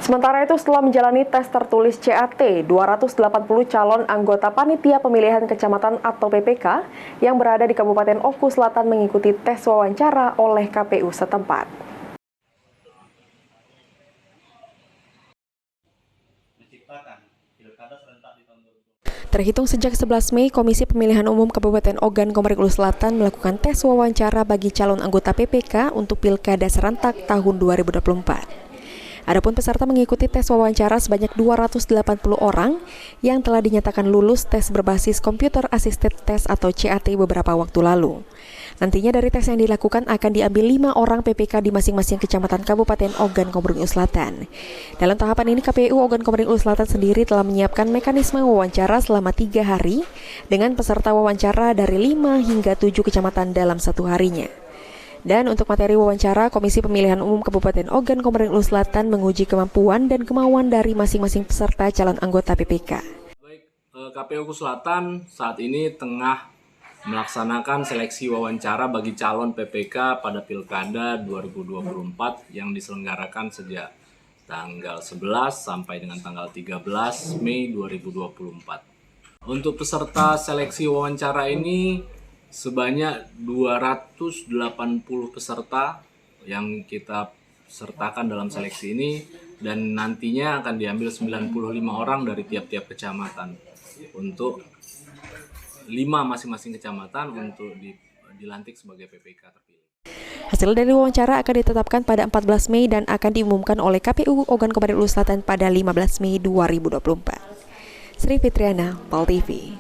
Sementara itu, setelah menjalani tes tertulis CAT, 280 calon anggota Panitia Pemilihan Kecamatan atau PPK yang berada di Kabupaten Oku Selatan mengikuti tes wawancara oleh KPU setempat. Terhitung sejak 11 Mei, Komisi Pemilihan Umum Kabupaten Ogan Komering Ulu Selatan melakukan tes wawancara bagi calon anggota PPK untuk Pilkada serentak tahun 2024. Adapun peserta mengikuti tes wawancara sebanyak 280 orang yang telah dinyatakan lulus tes berbasis Computer Assisted Test atau CAT beberapa waktu lalu. Nantinya dari tes yang dilakukan akan diambil 5 orang PPK di masing-masing kecamatan Kabupaten Ogan Komering Ulu Selatan. Dalam tahapan ini, KPU Ogan Komering Ulu Selatan sendiri telah menyiapkan mekanisme wawancara selama 3 hari dengan peserta wawancara dari 5 hingga 7 kecamatan dalam satu harinya. Dan untuk materi wawancara, Komisi Pemilihan Umum Kabupaten Ogan Komering Ulu Selatan menguji kemampuan dan kemauan dari masing-masing peserta calon anggota PPK. Baik, KPU Oku Selatan saat ini tengah melaksanakan seleksi wawancara bagi calon PPK pada Pilkada 2024 yang diselenggarakan sejak tanggal 11 sampai dengan tanggal 13 Mei 2024. Untuk peserta seleksi wawancara ini sebanyak 280 peserta yang kita sertakan dalam seleksi ini, dan nantinya akan diambil 95 orang dari tiap-tiap kecamatan untuk 5 masing-masing kecamatan untuk dilantik sebagai PPK terpilih. Hasil dari wawancara akan ditetapkan pada 14 Mei dan akan diumumkan oleh KPU Ogan Komering Ulu Selatan pada 15 Mei 2024. Sri Fitriana, PAL TV.